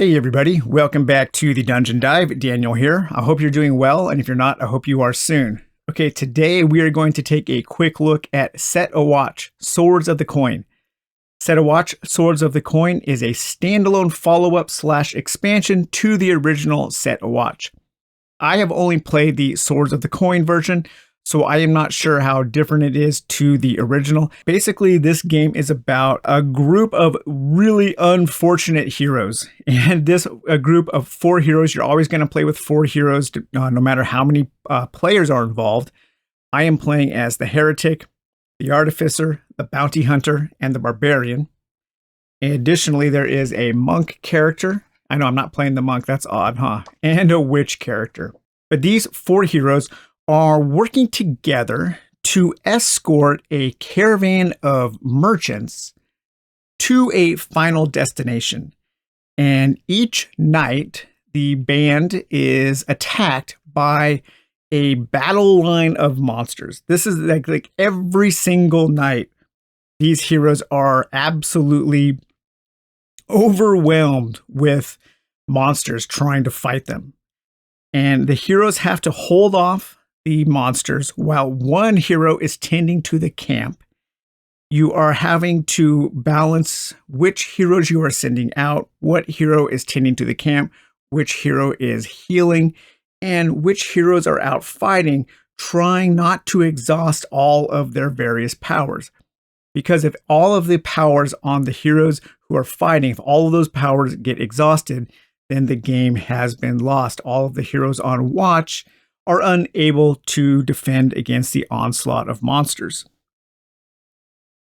Hey everybody, welcome back to the Dungeon Dive. Daniel here. I hope you're doing well, and if you're not, I hope you are soon. Okay, today we are going to take a quick look at Set a Watch, Swords of the Coin. Set a Watch, Swords of the Coin is a standalone follow-up / expansion to the original Set a Watch. I have only played the Swords of the Coin version, so I am not sure how different it is to the original. Basically, this game is about a group of really unfortunate heroes. And a group of 4 heroes, you're always going to play with 4 heroes no matter how many players are involved. I am playing as the Heretic, the Artificer, the Bounty Hunter, and the Barbarian. Additionally, there is a Monk character. I know I'm not playing the Monk, that's odd, huh? And a Witch character. But these 4 heroes are working together to escort a caravan of merchants to a final destination. And each night, the band is attacked by a battle line of monsters. This is like every single night, these heroes are absolutely overwhelmed with monsters trying to fight them. And the heroes have to hold off the monsters while one hero is tending to the camp. You are having to balance which heroes you are sending out, what hero is tending to the camp, which hero is healing, and which heroes are out fighting, trying not to exhaust all of their various powers. Because if all of the powers on the heroes who are fighting, if all of those powers get exhausted, then the game has been lost. All of the heroes on watch are unable to defend against the onslaught of monsters.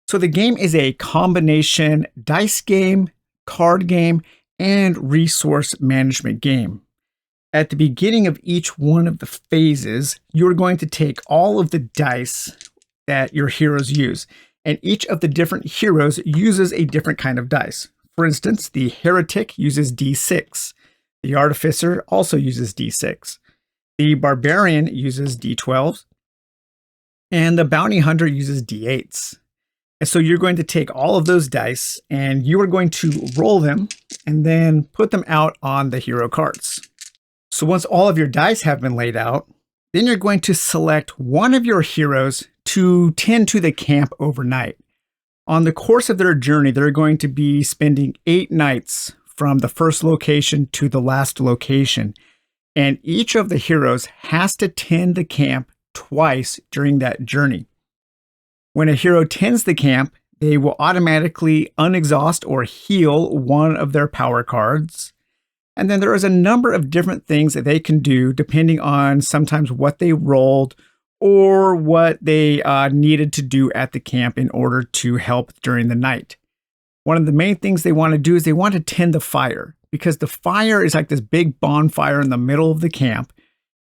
So the game is a combination dice game, card game, and resource management game. At the beginning of each one of the phases, you're going to take all of the dice that your heroes use, and each of the different heroes uses a different kind of dice. For instance, the Heretic uses D6. The Artificer also uses D6. The Barbarian uses D12s, and the Bounty Hunter uses D8s. And so you're going to take all of those dice, and you are going to roll them, and then put them out on the hero cards. So once all of your dice have been laid out, then you're going to select one of your heroes to tend to the camp overnight. On the course of their journey, they're going to be spending 8 nights from the first location to the last location. And each of the heroes has to tend the camp twice during that journey. When a hero tends the camp, they will automatically unexhaust or heal one of their power cards. And then there is a number of different things that they can do depending on sometimes what they rolled or what they needed to do at the camp in order to help during the night. One of the main things they want to do is they want to tend the fire, because the fire is like this big bonfire in the middle of the camp.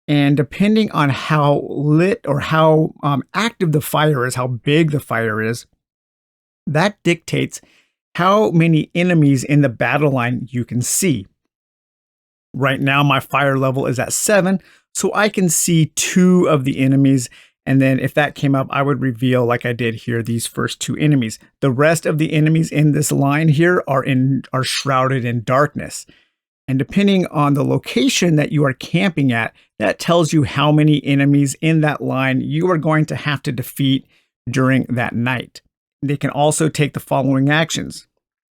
And depending on how lit or how active the fire is, how big the fire is, that dictates how many enemies in the battle line you can see. Right now, my fire level is at 7, so I can see 2 of the enemies. And then if that came up, I would reveal, like I did here, these first 2 enemies. The rest of the enemies in this line here are shrouded in darkness. And depending on the location that you are camping at, that tells you how many enemies in that line you are going to have to defeat during that night. They can also take the following actions.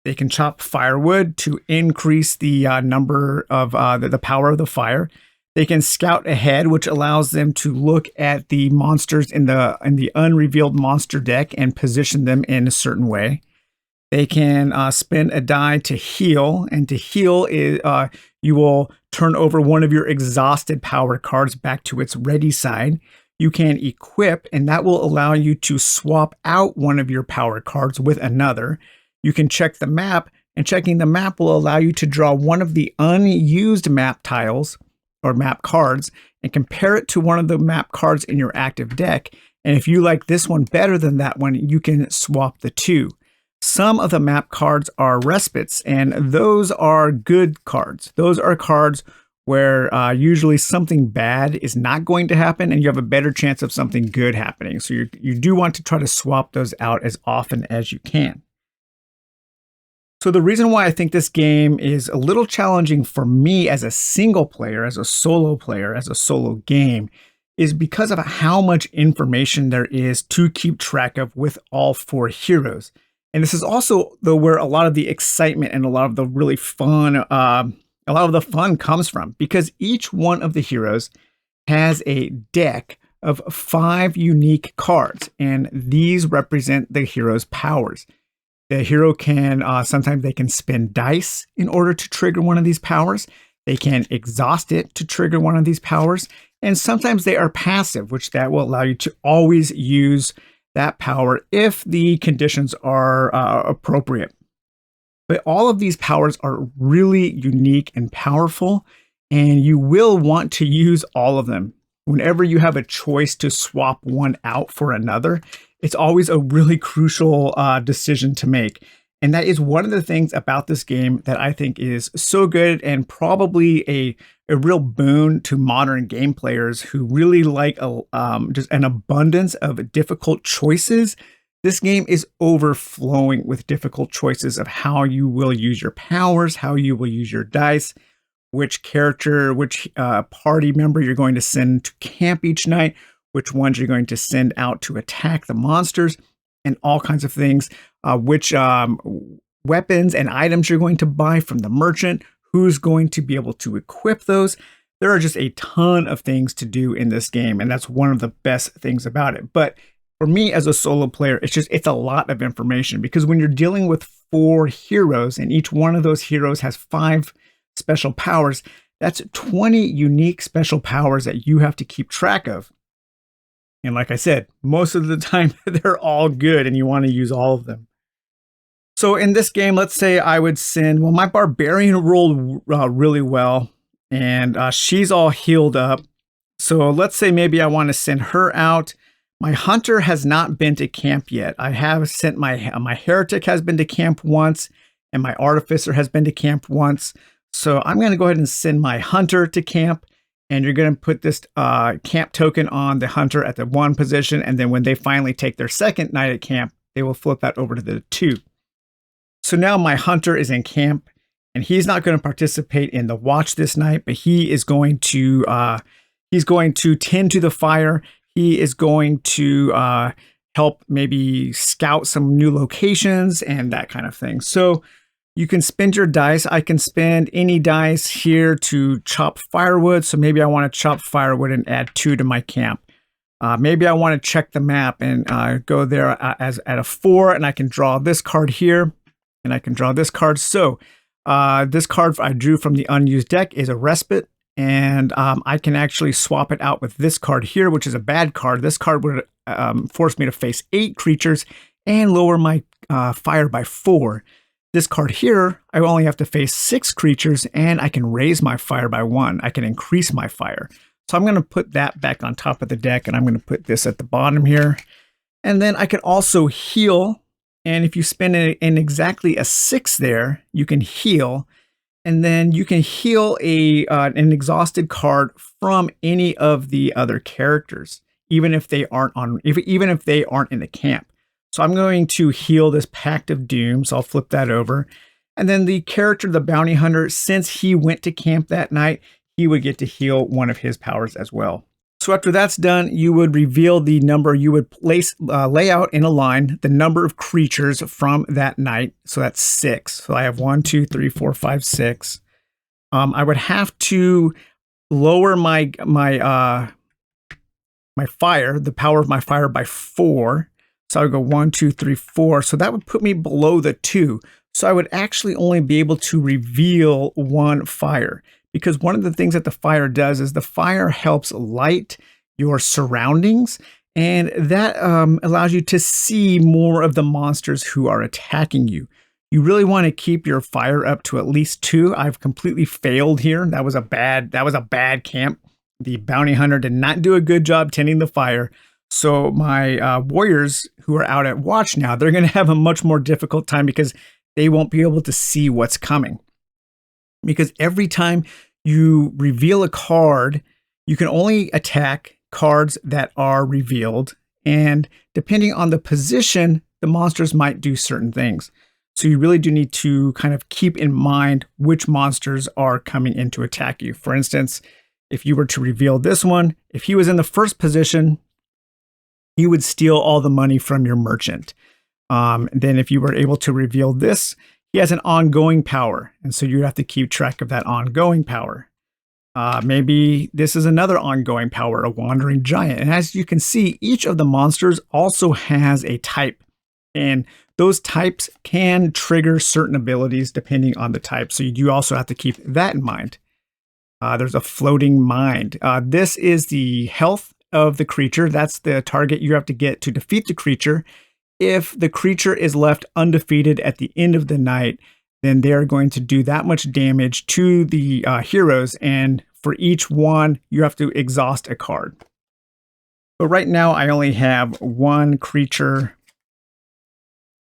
They can chop firewood to increase the number of the power of the fire. They can scout ahead, which allows them to look at the monsters in the unrevealed monster deck and position them in a certain way. They can spend a die to heal, and to heal is you will turn over one of your exhausted power cards back to its ready side. You can equip, and that will allow you to swap out one of your power cards with another. You can check the map, and checking the map will allow you to draw one of the unused map tiles or map cards and compare it to one of the map cards in your active deck. And if you like this one better than that one, you can swap the 2. Some of the map cards are respites, and those are good cards. Those are cards where usually something bad is not going to happen and you have a better chance of something good happening. So you do want to try to swap those out as often as you can. So the reason why I think this game is a little challenging for me as a single player, as a solo player, as a solo game, is because of how much information there is to keep track of with all four heroes. And this is also though where a lot of the excitement and a lot of the really fun, a lot of the fun comes from, because each one of the heroes has a deck of 5 unique cards, and these represent the hero's powers. The hero can, sometimes they can spend dice in order to trigger one of these powers. They can exhaust it to trigger one of these powers. And sometimes they are passive, which that will allow you to always use that power if the conditions are appropriate. But all of these powers are really unique and powerful, and you will want to use all of them. Whenever you have a choice to swap one out for another, it's always a really crucial decision to make. And that is one of the things about this game that I think is so good, and probably a real boon to modern game players who really like just an abundance of difficult choices. This game is overflowing with difficult choices of how you will use your powers, how you will use your dice, which character, which party member you're going to send to camp each night, which ones you're going to send out to attack the monsters, and all kinds of things, which weapons and items you're going to buy from the merchant, who's going to be able to equip those. There are just a ton of things to do in this game, and that's one of the best things about it. But for me as a solo player, it's a lot of information, because when you're dealing with 4 heroes and each one of those heroes has 5 special powers, that's 20 unique special powers that you have to keep track of. And like I said, most of the time they're all good and you want to use all of them. So in this game, let's say I would send, well, my barbarian rolled really well, and she's all healed up. So let's say maybe I want to send her out. My hunter has not been to camp yet. I have sent my heretic has been to camp once, and my artificer has been to camp once. So I'm going to go ahead and send my hunter to camp, and you're going to put this camp token on the hunter at the 1 position. And then when they finally take their second night at camp, they will flip that over to the 2. So now my hunter is in camp, and he's not going to participate in the watch this night, but he is going to tend to the fire. He is going to help maybe scout some new locations and that kind of thing. So you can spend your dice. I can spend any dice here to chop firewood. So maybe I want to chop firewood and add 2 to my camp. Maybe I want to check the map and go there as at a 4, and I can draw this card here, and I can draw this card. So this card I drew from the unused deck is a respite, and I can actually swap it out with this card here, which is a bad card. This card would force me to face 8 creatures and lower my fire by 4. This card here, I only have to face 6 creatures, and I can raise my fire by 1. I can increase my fire. So I'm going to put that back on top of the deck, and I'm going to put this at the bottom here. And then I can also heal. And if you spend in exactly a 6 there, you can heal. And then you can heal an exhausted card from any of the other characters, even if they aren't in the camp. So I'm going to heal this Pact of Doom. So I'll flip that over. And then the character, the bounty hunter, since he went to camp that night, he would get to heal one of his powers as well. So after that's done, you would reveal the number. You would lay out in a line the number of creatures from that night. So that's 6. So I have 1, 2, 3, 4, 5, 6. I would have to lower my fire, the power of my fire, by 4. So I would go 1, 2, 3, 4. So that would put me below the 2. So I would actually only be able to reveal 1 fire, because one of the things that the fire does is the fire helps light your surroundings, and that allows you to see more of the monsters who are attacking you. You really want to keep your fire up to at least 2. I've completely failed here. That was a bad camp. The bounty hunter did not do a good job tending the fire. So my warriors who are out at watch now, they're going to have a much more difficult time because they won't be able to see what's coming. Because every time you reveal a card, you can only attack cards that are revealed. And depending on the position, the monsters might do certain things. So you really do need to kind of keep in mind which monsters are coming in to attack you. For instance, if you were to reveal this one, if he was in the first position, he would steal all the money from your merchant. Then if you were able to reveal this, he has an ongoing power. And so you have to keep track of that ongoing power. Maybe this is another ongoing power, a wandering giant. And as you can see, each of the monsters also has a type. And those types can trigger certain abilities depending on the type. So you do also have to keep that in mind. There's a floating mind. This is the health of the creature. That's the target you have to get to defeat the creature. If the creature is left undefeated at the end of the night, then they're going to do that much damage to the heroes. And for each one, you have to exhaust a card. But right now, I only have one creature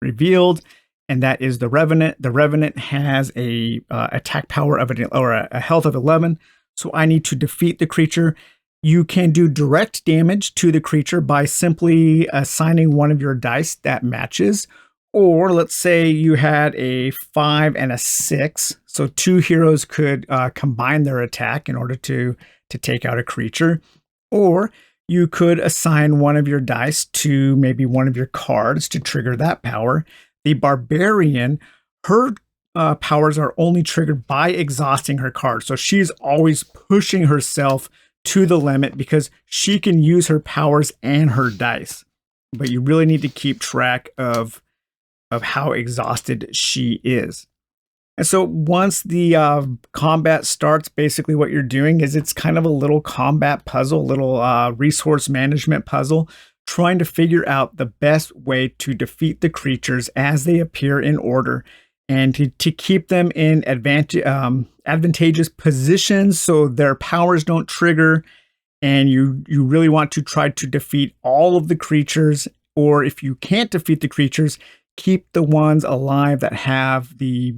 revealed, and that is the Revenant. The Revenant has a attack power of a health of 11. So I need to defeat the creature. You can do direct damage to the creature by simply assigning one of your dice that matches. Or let's say you had a 5 and a 6. So two heroes could combine their attack in order to take out a creature. Or you could assign one of your dice to maybe one of your cards to trigger that power. The Barbarian, her powers are only triggered by exhausting her card. So she's always pushing herself to the limit because she can use her powers and her dice. But you really need to keep track of how exhausted she is. And so once the combat starts, basically what you're doing is it's kind of a little combat puzzle, a little resource management puzzle, trying to figure out the best way to defeat the creatures as they appear in order and to keep them in advantageous positions so their powers don't trigger. And you really want to try to defeat all of the creatures, or if you can't defeat the creatures, keep the ones alive that have the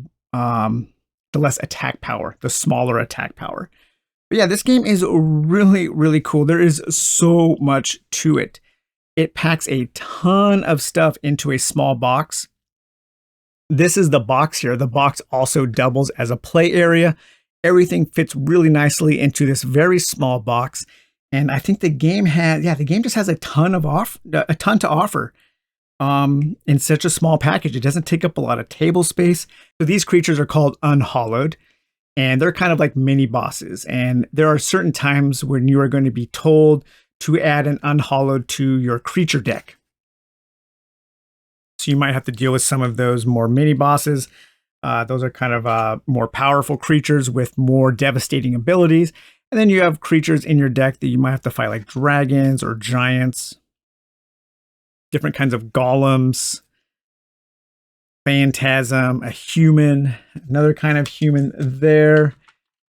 less attack power, the smaller attack power. But yeah, this game is really, really cool. There is so much to it. It packs a ton of stuff into a small box. This is the box here. The box also doubles as a play area. Everything fits really nicely into this very small box. And I think the game just has a ton to offer. In such a small package. It doesn't take up a lot of table space. So these creatures are called Unhallowed, and they're kind of like mini bosses. And there are certain times when you are going to be told to add an Unhallowed to your creature deck. So you might have to deal with some of those more mini bosses. Those are kind of more powerful creatures with more devastating abilities. And then you have creatures in your deck that you might have to fight, like dragons or giants. Different kinds of golems, phantasm, a human, another kind of human there.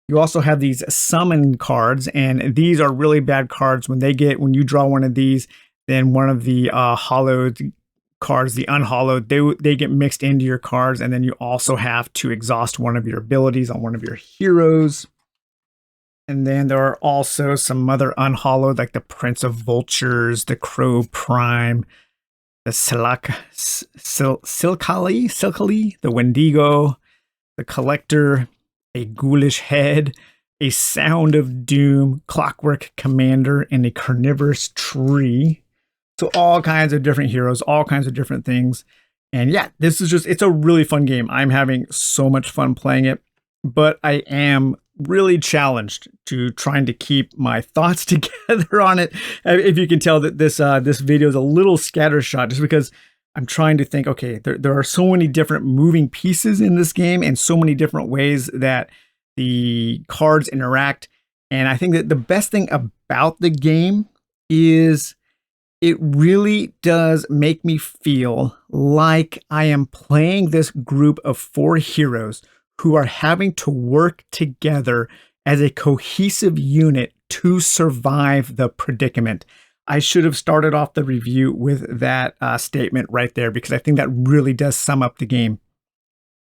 You also have these summon cards, and these are really bad cards. When you draw one of these, then one of the hollowed cards, the Unhallowed, they get mixed into your cards, and then you also have to exhaust one of your abilities on one of your heroes. And then there are also some other Unhallowed, like the Prince of Vultures, the Crow Prime, the Silkali, the Wendigo, the Collector, a Ghoulish Head, a Sound of Doom, Clockwork Commander, and a Carnivorous Tree. So all kinds of different heroes, all kinds of different things. And yeah, it's a really fun game. I'm having so much fun playing it, but I am really challenged to trying to keep my thoughts together on it. If you can tell that this video is a little scattershot, just because I'm trying to think, okay, there are so many different moving pieces in this game and so many different ways that the cards interact. And I think that the best thing about the game is it really does make me feel like I am playing this group of 4 heroes who are having to work together as a cohesive unit to survive the predicament. I should have started off the review with that statement right there, because I think that really does sum up the game.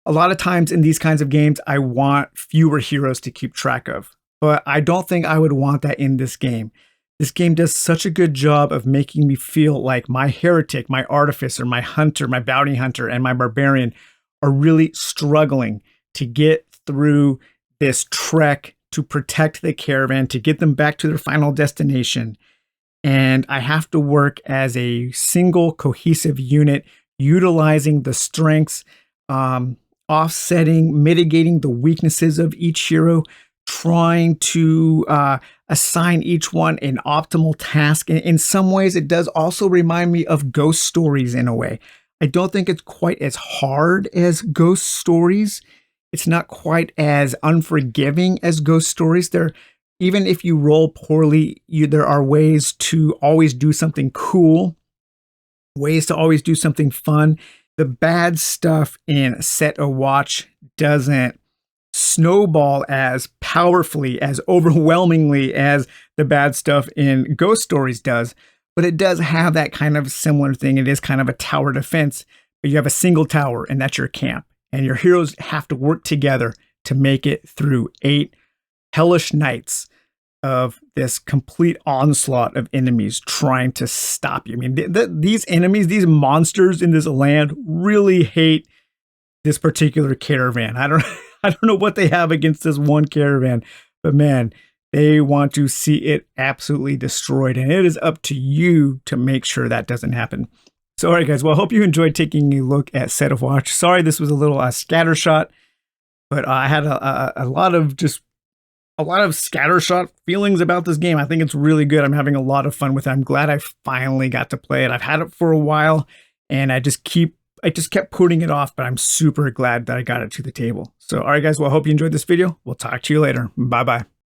A lot of times in these kinds of games, I want fewer heroes to keep track of, but I don't think I would want that in this game. This game does such a good job of making me feel like my heretic, my artificer, my hunter, my bounty hunter, and my barbarian are really struggling to get through this trek to protect the caravan, to get them back to their final destination. And I have to work as a single cohesive unit, utilizing the strengths, offsetting, mitigating the weaknesses of each hero, trying to assign each one an optimal task. In some ways, it does also remind me of Ghost Stories in a way. I don't think it's quite as hard as Ghost Stories. It's not quite as unforgiving as Ghost Stories. Even if you roll poorly, there are ways to always do something cool, ways to always do something fun. The bad stuff in Set a Watch doesn't snowball as powerfully, as overwhelmingly as the bad stuff in Ghost Stories does, but it does have that kind of similar thing. It is kind of a tower defense, but you have a single tower, and that's your camp. And your heroes have to work together to make it through 8 hellish nights of this complete onslaught of enemies trying to stop you. I mean, these enemies, these monsters in this land really hate this particular caravan. I don't know what they have against this one caravan, but man, they want to see it absolutely destroyed. And it is up to you to make sure that doesn't happen. So, all right, guys. Well, I hope you enjoyed taking a look at Set a Watch. Sorry, this was a little scattershot, but I had a lot of scattershot feelings about this game. I think it's really good. I'm having a lot of fun with it. I'm glad I finally got to play it. I've had it for a while, and I just kept putting it off, but I'm super glad that I got it to the table. So, all right, guys. Well, I hope you enjoyed this video. We'll talk to you later. Bye-bye.